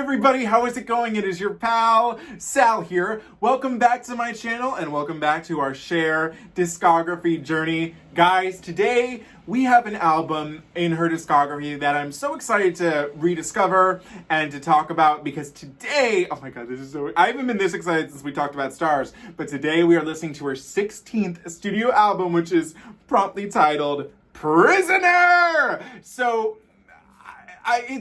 everybody, how is it going? It is your pal, Sal here. Welcome back to my channel and welcome back to our Cher discography journey. Guys, today we have an album in her discography that I'm so excited to rediscover and to talk about because today, oh my god, this is so, I haven't been this excited since we talked about stars, but today we are listening to her 16th studio album, which is promptly titled Prisoner! So,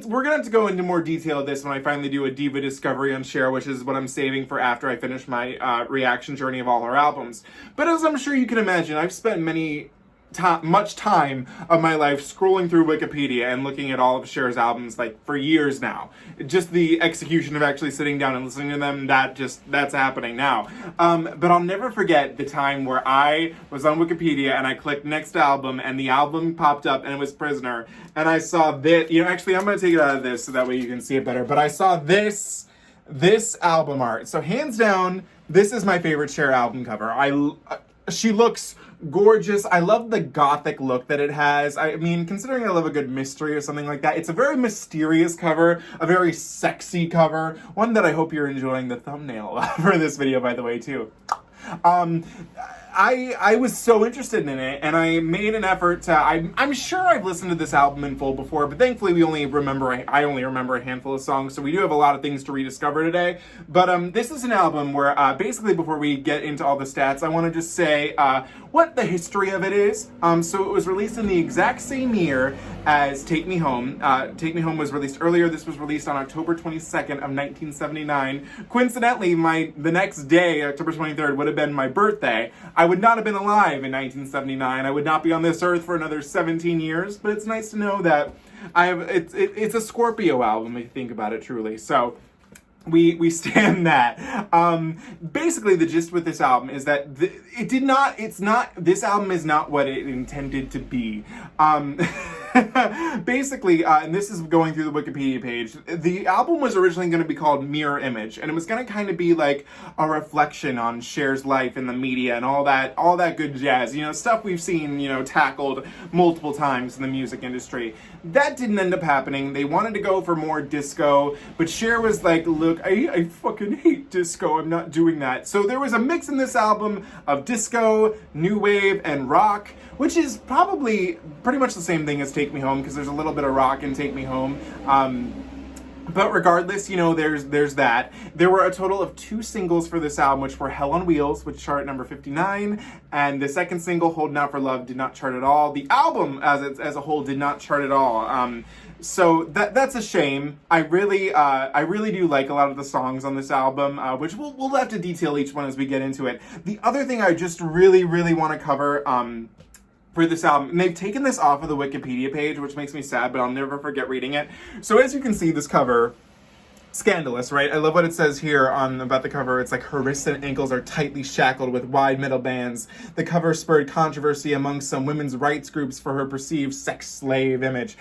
we're gonna have to go into more detail of this when I finally do a diva discovery on Cher, which is what I'm saving for after I finish my reaction journey of all her albums. But as I'm sure you can imagine, I've spent much time of my life scrolling through Wikipedia and looking at all of Cher's albums like for years now. Just the execution of actually sitting down and listening to them, that's happening now. But I'll never forget the time where I was on Wikipedia and I clicked next album and the album popped up and it was Prisoner. And I saw this, actually I'm gonna take it out of this so that way you can see it better. But I saw this album art. So hands down, this is my favorite Cher album cover. She looks gorgeous. I love the gothic look that it has. I mean, considering I love a good mystery or something like that, it's a very mysterious cover, a very sexy cover, one that I hope you're enjoying the thumbnail for this video, by the way, too. I was so interested in it, and I made an effort to, I'm sure I've listened to this album in full before, but thankfully I only remember a handful of songs, so we do have a lot of things to rediscover today. But this is an album where, basically before we get into all the stats, I want to just say what the history of it is. So it was released in the exact same year as Take Me Home. Take Me Home was released earlier. This was released on October 22nd of 1979. Coincidentally, the next day, October 23rd, would have been my birthday. I would not have been alive in 1979. I would not be on this earth for another 17 years, but it's nice to know that it's a Scorpio album if you think about it truly. So we stand that. Basically the gist with this album is that this album is not what it intended to be. Basically, and this is going through the Wikipedia page, the album was originally going to be called Mirror Image, and it was going to kind of be like a reflection on Cher's life in the media and all that good jazz, stuff we've seen, tackled multiple times in the music industry. That didn't end up happening. They wanted to go for more disco, but Cher was like, look, I fucking hate disco, I'm not doing that. So there was a mix in this album of disco, new wave, and rock, which is probably pretty much the same thing as Take Me Home, because there's a little bit of rock in Take Me Home. But regardless, there's that. There were a total of 2 singles for this album, which were Hell on Wheels, which charted number 59, and the second single, Holdin Out For Love, did not chart at all. The album as a whole did not chart at all. So that's a shame. I really do like a lot of the songs on this album, which we'll have to detail each one as we get into it. The other thing I just really want to cover, for this album, and they've taken this off of the Wikipedia page, which makes me sad, but I'll never forget reading it. So as you can see, this cover, scandalous, right? I love what it says here about the cover. It's like her wrists and ankles are tightly shackled with wide metal bands. The cover spurred controversy among some women's rights groups for her perceived sex slave image.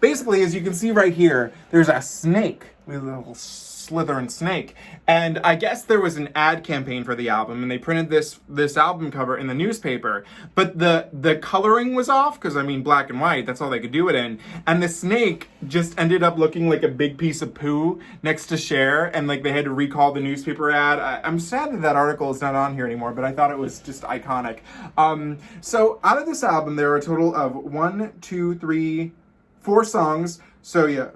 Basically, as you can see right here, there's a snake, a little slithering snake, and I guess there was an ad campaign for the album, and they printed this album cover in the newspaper, but the coloring was off, because I mean black and white, that's all they could do it in, and the snake just ended up looking like a big piece of poo next to Cher, and like they had to recall the newspaper ad. I'm sad that article is not on here anymore, but I thought it was just iconic. So out of this album there are a total of 4 songs. So yeah,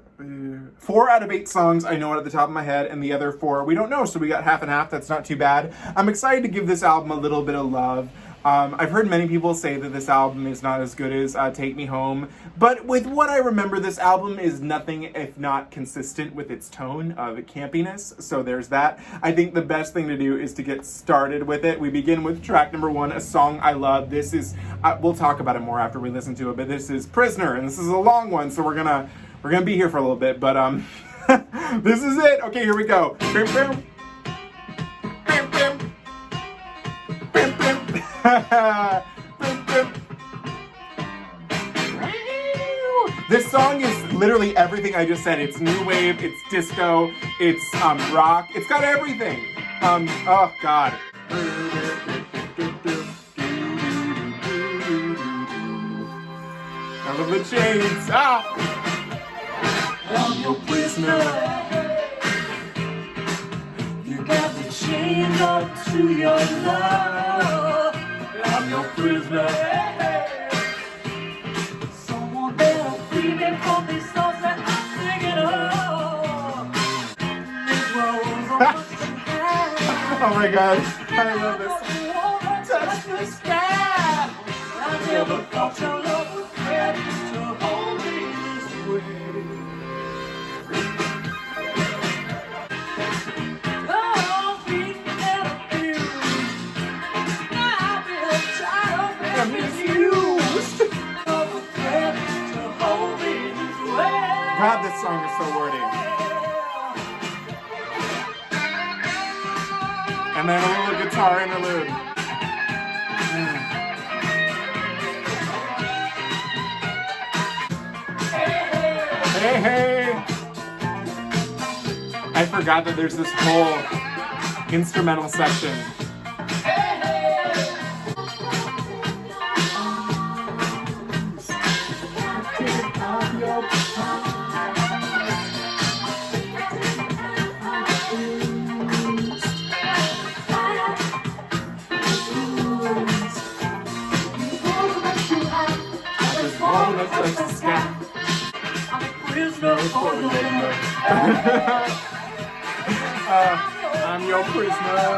4 out of 8 songs I know at the top of my head, and the other 4 we don't know, so we got half and half. That's not too bad. I'm excited to give this album a little bit of love. I've heard many people say that this album is not as good as Take Me Home, but with what I remember, this album is nothing if not consistent with its tone of campiness, so there's that. I think the best thing to do is to get started with it. We begin with track number 1, a song I love. This is, we'll talk about it more after we listen to it, but this is Prisoner, and this is a long one, so we're gonna be here for a little bit, but this is it. Okay, here we go. This song is literally everything I just said. It's new wave, it's disco, it's rock, it's got everything. Oh God. I love the chains. I'm your prisoner. to your love. I'm your prisoner. Someone better free me from these songs that I'm singing. Oh my god, I love this. Touch the sky. I never thought your love was ready to hold me this way. Oh, beaten and abused. Now I feel tired of being misused. Love was ready to hold me this way. God, this song is so wordy. And then a little guitar interlude. Hey, hey! I forgot that there's this whole instrumental section. I'm your prisoner.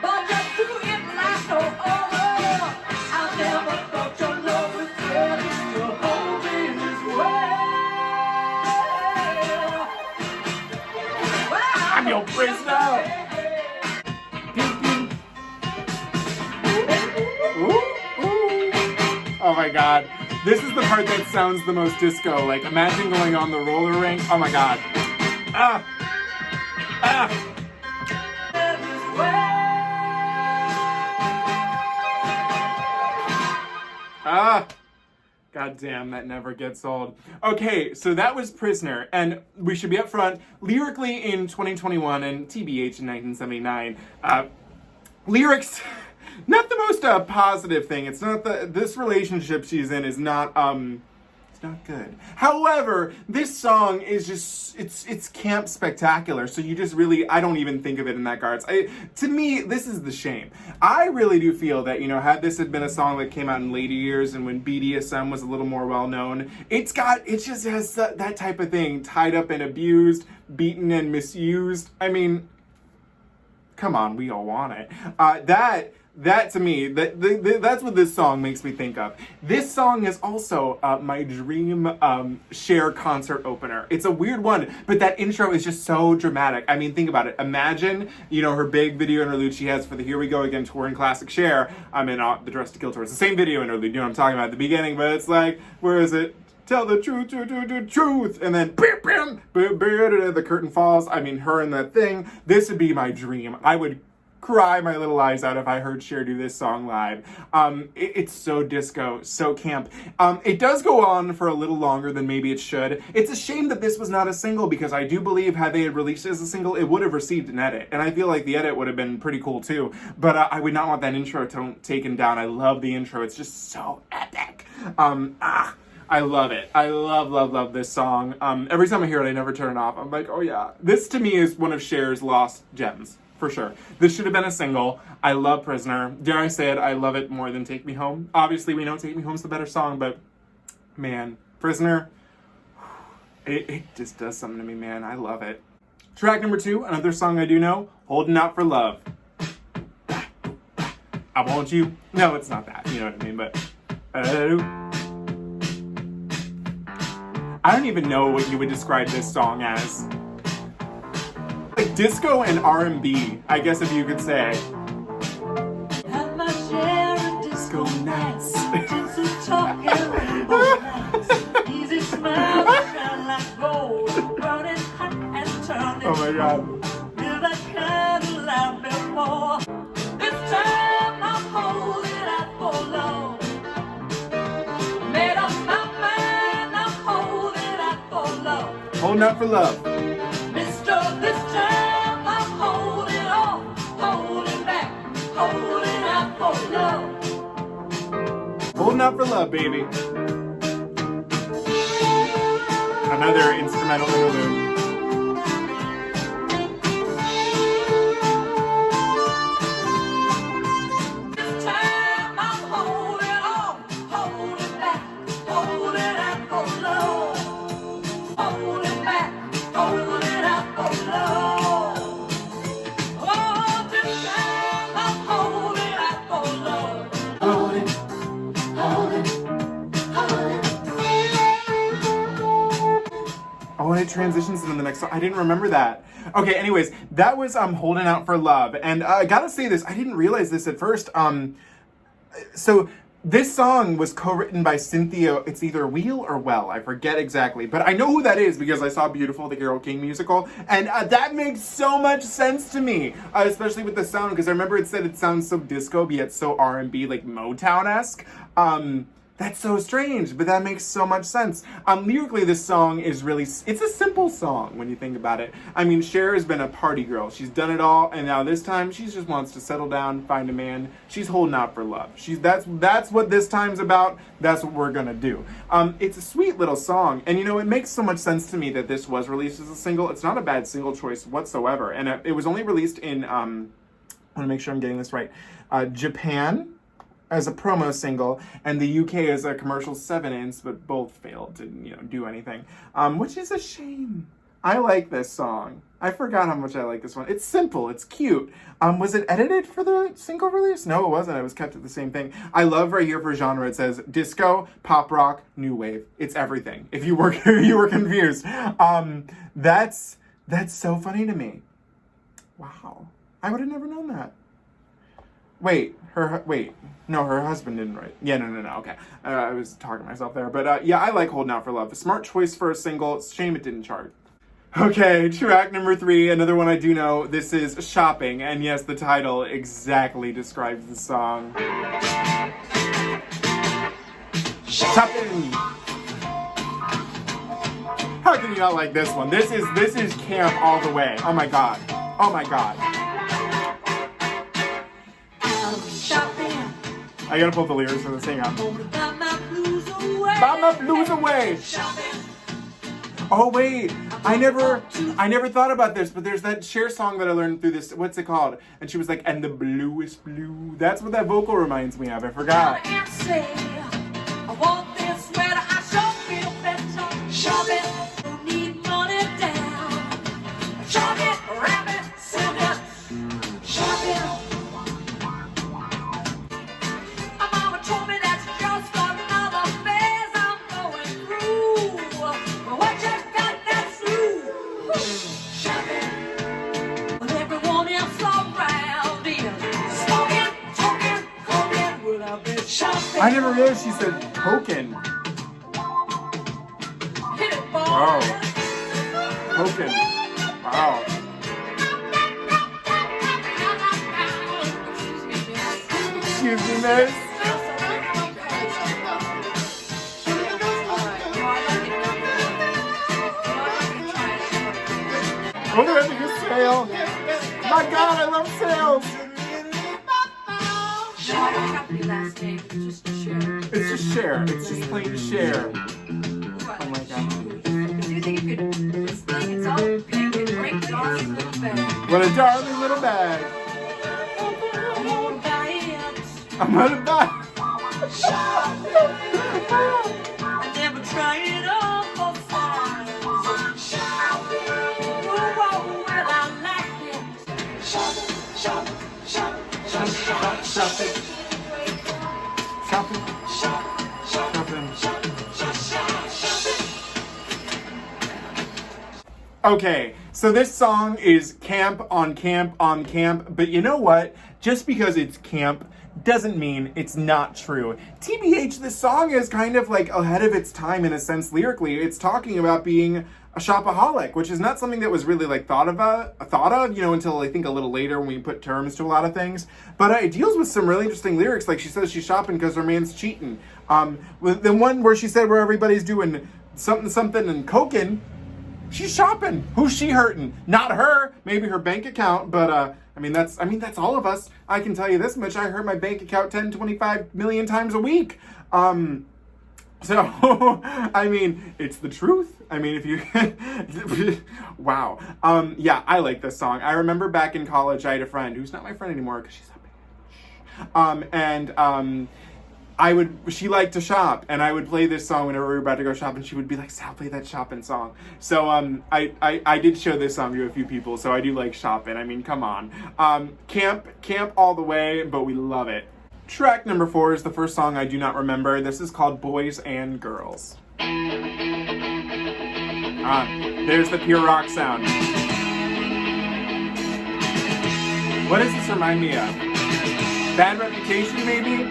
But just do it like no other. I never thought your love was ready to hold me this way. I'm your prisoner. Oh my god. This is the part that sounds the most disco. Like, imagine going on the roller rink. Oh my god. Ah! Ah! Ah! God damn, that never gets old. Okay, so that was Prisoner, and we should be up front. Lyrically in 2021 and TBH in 1979, lyrics, not the most positive thing. It's not this relationship she's in is not, it's not good. However, this song is just, it's camp spectacular, so you just really, I don't even think of it in that regards. To me, this is the shame. I really do feel that, you know, had this had been a song that came out in later years and when BDSM was a little more well known, it just has that type of thing, tied up and abused, beaten and misused. I mean, come on, we all want it. That to me, that's what this song makes me think of. This song is also my dream Cher concert opener. It's a weird one, but that intro is just so dramatic. I mean, think about it. Imagine, you know, her big video interlude she has for the Here We Go Again tour in classic Cher. I'm in the Dress to Kill tour. It's the same video interlude, you know what I'm talking about at the beginning, but it's like, where is it? Tell the truth, truth, and then the curtain falls. I mean, her and that thing. This would be my dream. I would cry my little eyes out if I heard Cher do this song live. It's so disco, so camp. It does go on for a little longer than maybe it should. It's a shame that this was not a single, because I do believe had they had released it as a single, it would have received an edit. And I feel like the edit would have been pretty cool too. But I would not want that intro taken down. I love the intro. It's just so epic. I love it. I love this song. Every time I hear it, I never turn it off. I'm like, oh yeah. This to me is one of Cher's lost gems. For sure. This should have been a single. I love Prisoner. Dare I say it, I love it more than Take Me Home. Obviously, we know Take Me Home's the better song, but man, Prisoner, it just does something to me, man. I love it. Track number 2, another song I do know, Holdin Out For Love. I want you. No, it's not that. You know what I mean, but I don't even know what you would describe this song as. Like disco and R&B, I guess if you could say. Have my share of disco nights, tinsel talk and rainbow nights, easy smiles shine like gold, burning hot and turning. Oh my god. Feel that candle out before. This time I'm holding out for love. Made up my mind, I'm holding out for love. Holding out for love. Mister, this time I'm holding on, holding back, holding out for love. Holding out for love, baby. Another instrumental interlude. transitions into the next song. I didn't remember that. Okay, anyways, that was Holdin Out For Love. And I gotta say this, I didn't realize this at first. So this song was co-written by Cynthia, it's either Wheel or Well, I forget exactly. But I know who that is because I saw Beautiful, the Carole King musical. And that makes so much sense to me, especially with the sound, because I remember it said it sounds so disco, but yet so R&B, like Motown-esque. That's so strange, but that makes so much sense. Lyrically, this song is really, it's a simple song when you think about it. I mean, Cher has been a party girl. She's done it all, and now this time, she just wants to settle down, find a man. She's holding out for love. That's what this time's about. That's what we're gonna do. It's a sweet little song, and you know, it makes so much sense to me that this was released as a single. It's not a bad single choice whatsoever, and it was only released in, I want to make sure I'm getting this right, Japan, as a promo single, and the UK as a commercial 7-inch, but both failed to, do anything. Which is a shame. I like this song. I forgot how much I like this one. It's simple, it's cute. Was it edited for the single release? No, it wasn't. It was kept at the same thing. I love right here for genre, it says disco, pop rock, new wave. It's everything. If you were confused. That's so funny to me. Wow. I would have never known that. Her husband didn't write. Yeah, no, okay. I was talking to myself there. But yeah, I like Holdin Out For Love. A smart choice for a single. It's a shame it didn't chart. Okay, track number 3, another one I do know. This is Shopping. And yes, the title exactly describes the song. Shopping! How can you not like this one? This is camp all the way. Oh my god. Oh my god. I gotta pull the lyrics for this. Hang on. Buy my blues away. Oh wait, I never thought about this, but there's that Cher song that I learned through this. What's it called? And she was like, "And the blue is blue." That's what that vocal reminds me of. I forgot. I want this sweater. I sure feel better. Shopping, don't need money down. Shopping, rabbit, civet. Shopping. I never realized she said token. Wow. Token. Wow. Excuse me, miss. Oh, they're having a sale. My God, I love sales. Last name, it's just Cher. It's just Cher. It's just plain Cher. Oh my god. Do you think you could this thing? It's all pink and great darling little bag. What a darling little bag. I'm gonna buy it. I'm gonna buy it. I never try it on for size. Oh, well, I like it. Shopping. Okay, so this song is camp on camp on camp, but you know what? Just because it's camp doesn't mean it's not true. TBH, this song is kind of like ahead of its time in a sense lyrically. It's talking about being a shopaholic, which is not something that was really like thought of, until I think a little later when we put terms to a lot of things. But it deals with some really interesting lyrics. Like she says she's shopping because her man's cheating. With the one where she said where everybody's doing something and coking, she's shopping. Who's she hurting? Not her. Maybe her bank account. But that's all of us. I can tell you this much. I hurt my bank account 10, 25 million times a week. So, I mean, it's the truth. I mean, if you, wow. Yeah, I like this song. I remember back in college, I had a friend who's not my friend anymore because she's a bitch. She liked to shop, and I would play this song whenever we were about to go shop, and she would be like, Sal, play that Shoppin' song. So, I did show this song to a few people, so I do like Shoppin'. I mean, come on. Camp all the way, but we love it. Track number 4 is the first song I do not remember. This is called Boys and Girls. There's the pure rock sound. What does this remind me of? Bad Reputation, maybe?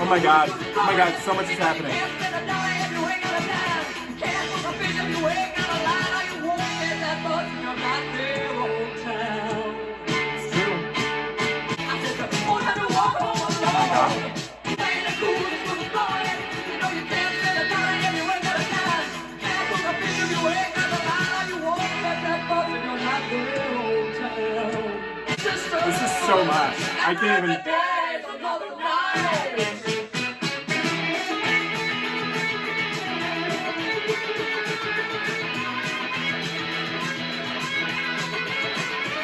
Oh my god. Oh my god, so much is happening. It's true. Oh my god. This is so much. I can't even.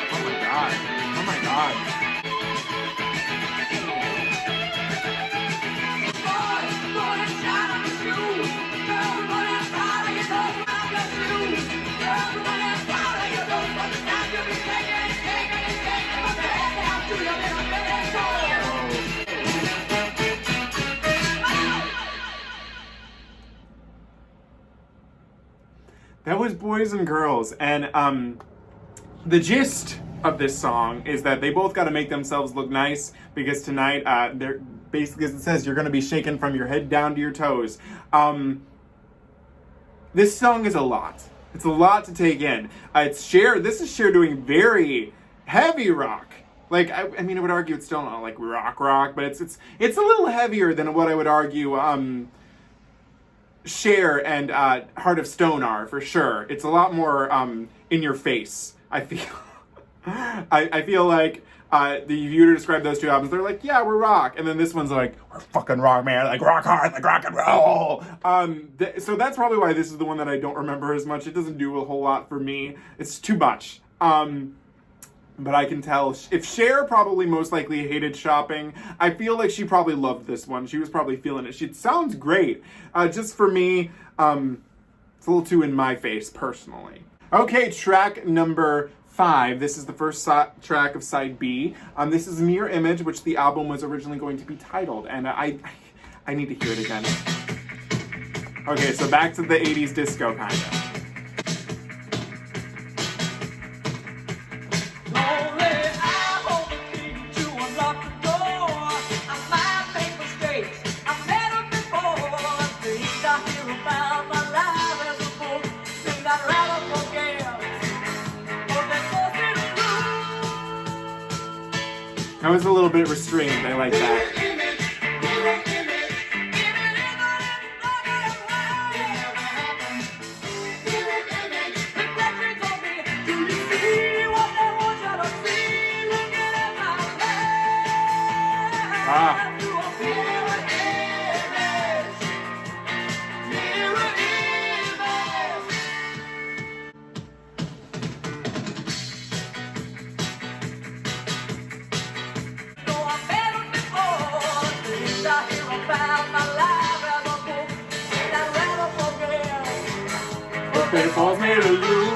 Oh my god. Oh my god. That was Boys and Girls, and the gist of this song is that they both got to make themselves look nice because tonight, they're basically, as it says, you're going to be shaken from your head down to your toes. This song is a lot. It's a lot to take in. It's Cher. This is Cher doing very heavy rock. Like, I mean, I would argue it's still not like rock, but it's a little heavier than what I would argue Cher and Heart of Stone are, for sure. It's a lot more in your face, I feel. I feel like if you were to describe those two albums, they're like, yeah, we're rock. And then this one's like, we're fucking rock, man. Like, rock hard, like rock and roll. So that's probably why this is the one that I don't remember as much. It doesn't do a whole lot for me. It's too much. But I can tell, if Cher probably most likely hated Shopping, I feel like she probably loved this one. She was probably feeling it. It sounds great. Just for me, it's a little too in my face, personally. Okay, track number 5. This is the first track of side B. This is Mirror Image, which the album was originally going to be titled, and I need to hear it again. Okay, so back to the 80s disco, kind of. I was a little bit restrained. I like that. Ah. It falls me to you.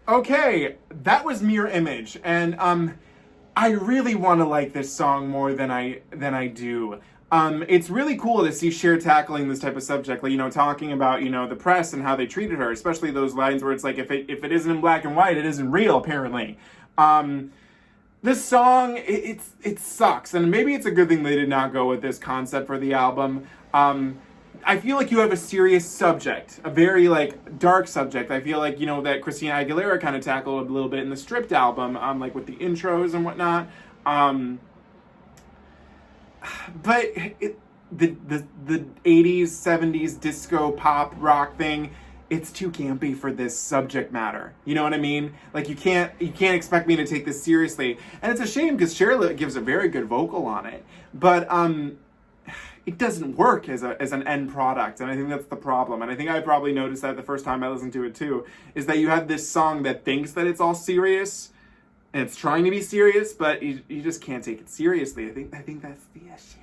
Okay, that was Mirror Image, and I really want to like this song more than I do. It's really cool to see Cher tackling this type of subject, like, talking about, the press and how they treated her, especially those lines where it's like, if it isn't in black and white, it isn't real, apparently. This song, it sucks, and maybe it's a good thing they did not go with this concept for the album. I feel like you have a serious subject, a very like dark subject. I feel like, you know, that Christina Aguilera kind of tackled a little bit in the Stripped album, like with the intros and whatnot. But the 80s, 70s disco pop rock thing, it's too campy for this subject matter. You know what I mean? Like you can't expect me to take this seriously. And it's a shame because Cher gives a very good vocal on it. But it doesn't work as an end product, and I think that's the problem. And I think I probably noticed that the first time I listened to it too, is that you have this song that thinks that it's all serious, and it's trying to be serious, but you just can't take it seriously. I think that's the issue,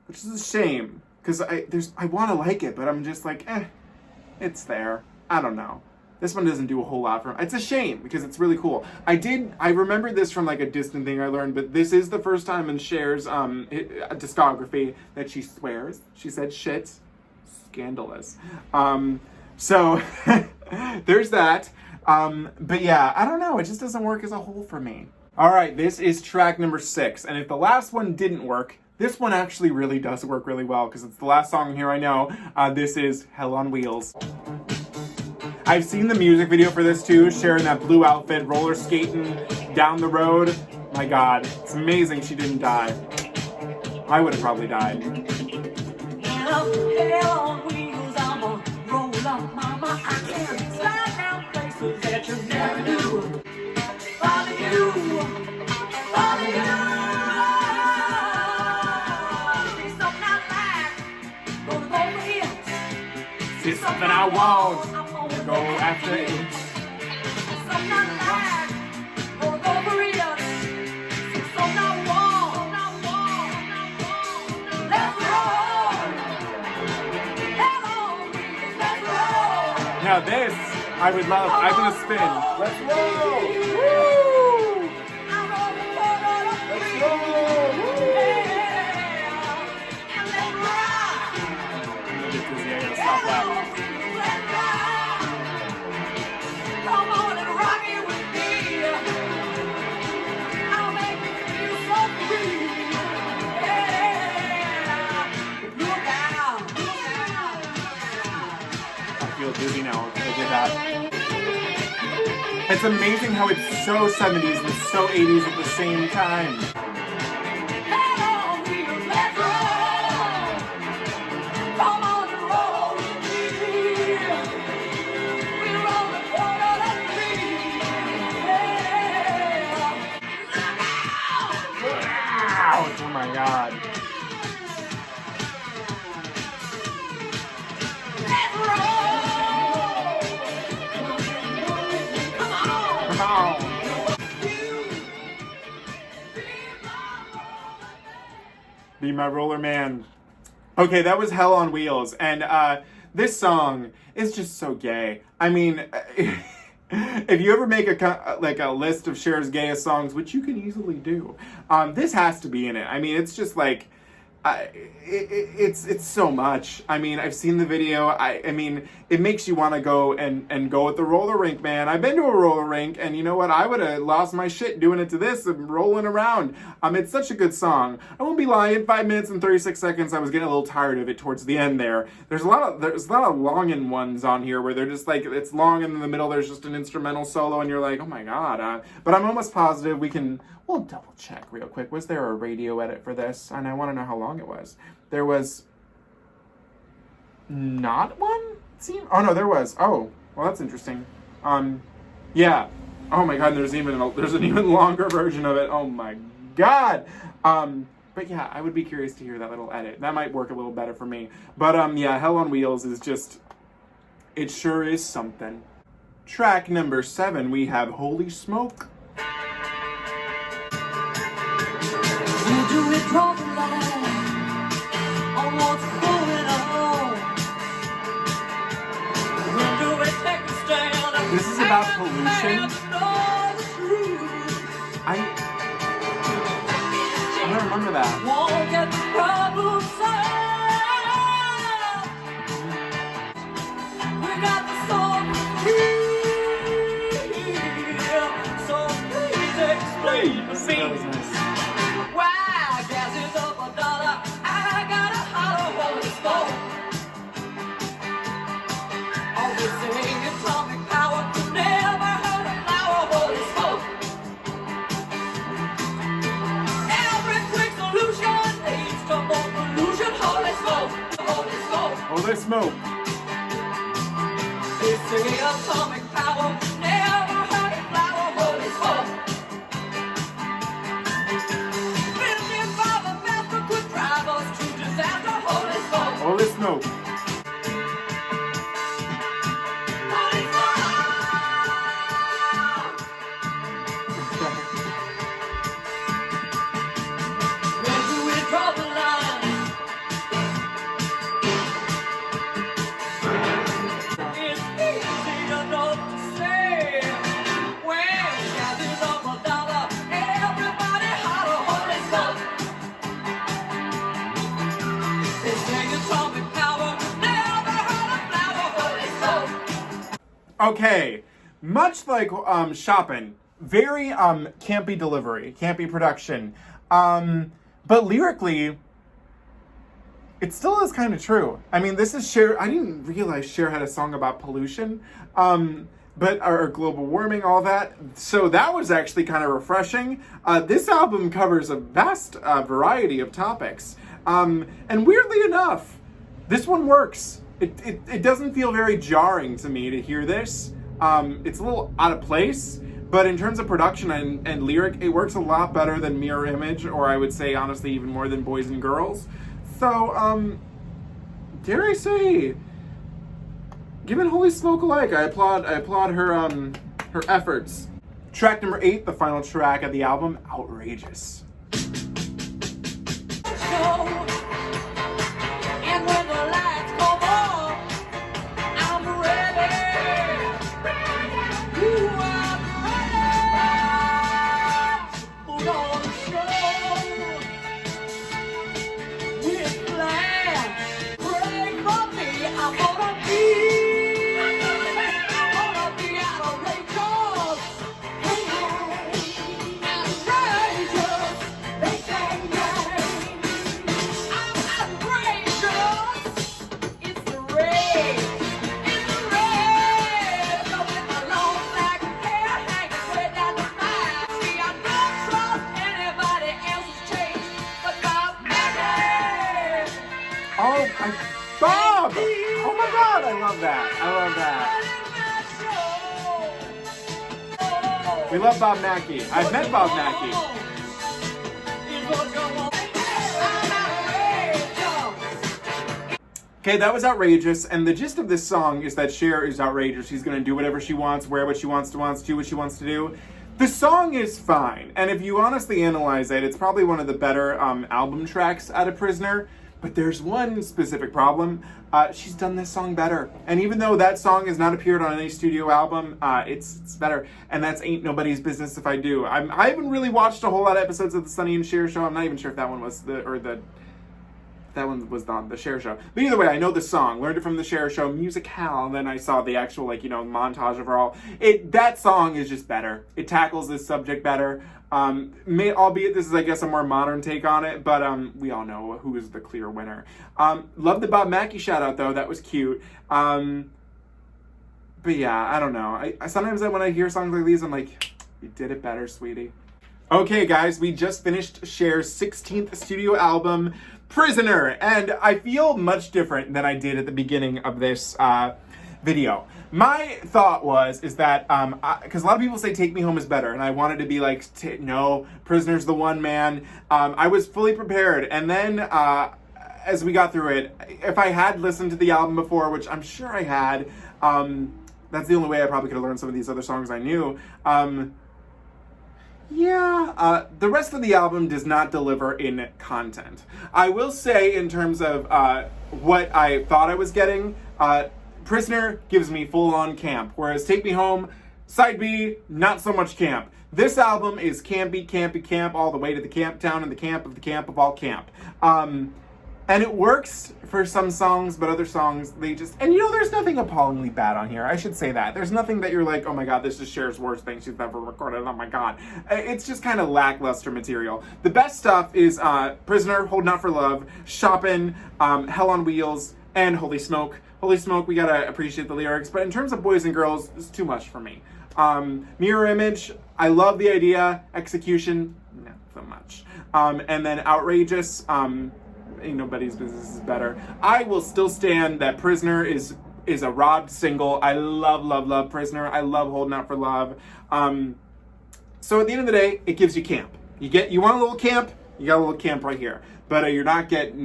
which is a shame because I want to like it, but I'm just like, it's there. I don't know. This one doesn't do a whole lot for him. It's a shame because it's really cool. I remember this from like a distant thing I learned, but this is the first time in Cher's discography that she swears. She said shit. Scandalous. So there's that. But yeah, I don't know. It just doesn't work as a whole for me. All right, this is track number 6. And if the last one didn't work, this one actually really does work really well because it's the last song here I know. This is Hell on Wheels. I've seen the music video for this too, Cher in that blue outfit, roller skating down the road. My God, it's amazing she didn't die. I would have probably died. Hell on wheels, I'ma roll up, mama. I can slide down places that you never knew. Follow you, follow you. See something I like, gonna go for it. See something I want. Go after it. Something I like, gonna go for it. See something I want. Let's roll. Hell on wheels, let's roll. Now this, I would love. I'm gonna spin. Let's roll. Woo! I'm on the corner of the street. Yeah. And let's rock. I'm gonna get dizzy. I gotta stop that. Let's rock. Come on and rock it with me. I'll make you feel so free. Yeah. Look out. I feel dizzy now. I did that. It's amazing how it's so 70s and so 80s at the same time. Hell on wheels, let's roll. Come on and roll with me. We roll the corner of the street. Yeah. Look out. Ouch, oh my God. Let's roll. Come on. Ow. Be my roller man. Okay, that was Hell on Wheels, and this song is just so gay. I mean, if you ever make a list of Cher's gayest songs, which you can easily do, this has to be in it. I mean, it's just like, it's so much. I mean, I've seen the video. I mean, it makes you want to go and go at the roller rink, man. I've been to a roller rink, and you know what? I would have lost my shit doing it to this and rolling around. It's such a good song. I won't be lying. 5 minutes and 36 seconds. I was getting a little tired of it towards the end there. There's a lot of longing ones on here where they're just like, it's long, and in the middle there's just an instrumental solo, and you're like, oh my God. But I'm almost positive we'll double check real quick. Was there a radio edit for this? And I want to know how long it was. There was not one? Oh no, there was. Oh, well, that's interesting. Yeah. Oh my God, there's an even longer version of it. Oh my God. But yeah, I would be curious to hear that little edit. That might work a little better for me. But yeah, Hell on Wheels is just, it sure is something. Track number 7, we have Holy Smoke. You do it draw the line on what's going on. You do it take a stand. This is about pollution. I don't remember that. Won't get the problem solved. We got the song. So please explain to me. That was nice. Why gas is up $1? I gotta holler. Holy smoke. They say atomic power, never heard a flower, holy smoke. Built by the master could drive us to disaster, holy smoke. Holy smoke. Holy smoke. Where do we draw the line? It's easy enough to say. When gathers up a dollar, everybody holler, holy smoke. They say atomic power, never heard a flower, holy smoke. Okay, much like Shoppin, very campy delivery, campy production, but lyrically, it still is kind of true. I mean, this is Cher. I didn't realize Cher had a song about pollution, or global warming, all that. So that was actually kind of refreshing. This album covers a vast variety of topics, and weirdly enough, this one works. It doesn't feel very jarring to me to hear this. It's a little out of place, but in terms of production and lyric, it works a lot better than Mirror Image, or I would say honestly even more than Boys and Girls. So, dare I say, given Holy Smoke alike, I applaud her her efforts. Track number 8, the final track of the album, Outrageous. And when the lights come on, I'm ready. Ooh, I'm ready. Put on a show with plans. Pray for me. I'm gonna be outrageous. Hey, outrageous. They say, I'm outrageous. It's the rain. It's the rain. So with my long black hair hanging way down the back. See, I don't trust anybody else's taste but Bob Esty. Oh, Bob! Oh my God, I love that. I love that. We love Bob Mackey. I've met Bob Mackey. Okay, that was outrageous, and the gist of this song is that Cher is outrageous. She's gonna do whatever she wants, wear what she wants, do what she wants to do. The song is fine, and if you honestly analyze it, it's probably one of the better album tracks out of Prisoner. But there's one specific problem. She's done this song better. And even though that song has not appeared on any studio album, it's better. And that's Ain't Nobody's Business If I Do. I haven't really watched a whole lot of episodes of the Sonny and Cher show. I'm not even sure if that one was that one was on the Cher show. But either way, I know the song. Learned it from the Cher show, Musicale, and then I saw the actual, montage of her all. That song is just better. It tackles this subject better. Albeit this is, I guess, a more modern take on it, but we all know who is the clear winner. Love the Bob Mackey shout out though, that was cute. But yeah, I don't know. I sometimes when I hear songs like these, I'm like, you did it better, sweetie. Okay, guys, we just finished Cher's 16th studio album, Prisoner, and I feel much different than I did at the beginning of this video. My thought is that, because a lot of people say Take Me Home is better, and I wanted to be like, no, Prisoner's the one, man. I was fully prepared, and then as we got through it, if I had listened to the album before, which I'm sure I had, that's the only way I probably could have learned some of these other songs I knew. The rest of the album does not deliver in content. I will say, in terms of what I thought I was getting, Prisoner gives me full-on camp, whereas Take Me Home, side B, not so much camp. This album is campy, campy, camp, all the way to the camp town and the camp of all camp. And it works for some songs, but other songs, they just... And there's nothing appallingly bad on here. I should say that. There's nothing that you're like, oh my God, this is Cher's worst thing she's ever recorded. Oh my God. It's just kind of lackluster material. The best stuff is Prisoner, Holdin Out For Love, Shoppin, Hell on Wheels, and Holy Smoke. Holy Smoke, we gotta appreciate the lyrics, but in terms of Boys and Girls, it's too much for me. Mirror Image, I love the idea. Execution, not so much. And then Outrageous, Ain't Nobody's Business is better. I will still stand that Prisoner is a robbed single. I love Prisoner. I love Holdin Out For Love. So at the end of the day, it gives you camp. You want a little camp? You got a little camp right here. But you're not getting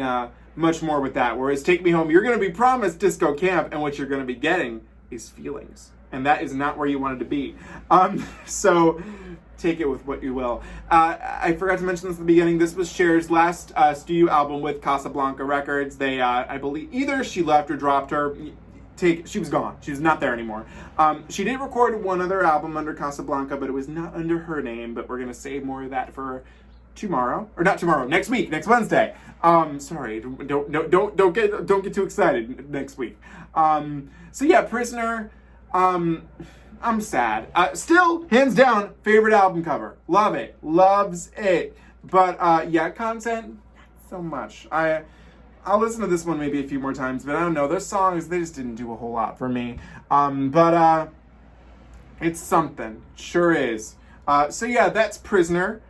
much more with that. Whereas Take Me Home, you're going to be promised disco camp, and what you're going to be getting is feelings. And that is not where you wanted to be. So take it with what you will. I forgot to mention this at the beginning. This was Cher's last studio album with Casablanca Records. They, I believe, either she left or dropped her. She was gone. She was not there anymore. She did record one other album under Casablanca, but it was not under her name. But we're going to save more of that for tomorrow, or not tomorrow, next week, next Wednesday. Sorry, don't get too excited next week. So yeah, Prisoner. I'm sad. Still, hands down, favorite album cover. Love it, loves it. But yeah, content, not so much. I'll listen to this one maybe a few more times, but I don't know. Those songs, they just didn't do a whole lot for me. But it's something, sure is. So yeah, that's Prisoner.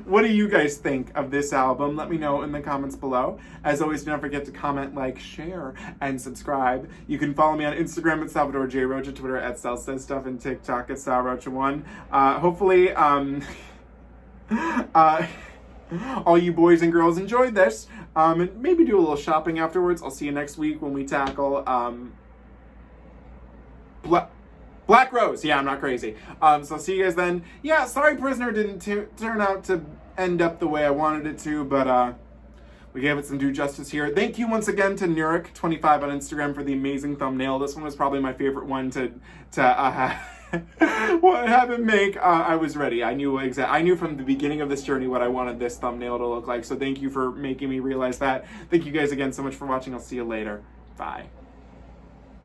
What do you guys think of this album? Let me know in the comments below. As always, don't forget to comment, like, share, and subscribe. You can follow me on Instagram at Salvador J. Rocha, Twitter at Sal Says Stuff, and TikTok at SalRocha1. Hopefully, all you boys and girls enjoyed this. And maybe do a little shopping afterwards. I'll see you next week when we tackle Black Rose. Yeah, I'm not crazy. So I'll see you guys then. Yeah, sorry Prisoner didn't turn out to end up the way I wanted it to, but we gave it some due justice here. Thank you once again to Nurik25 on Instagram for the amazing thumbnail. This one was probably my favorite one to have him make. I was ready. I knew from the beginning of this journey what I wanted this thumbnail to look like. So thank you for making me realize that. Thank you guys again so much for watching. I'll see you later. Bye.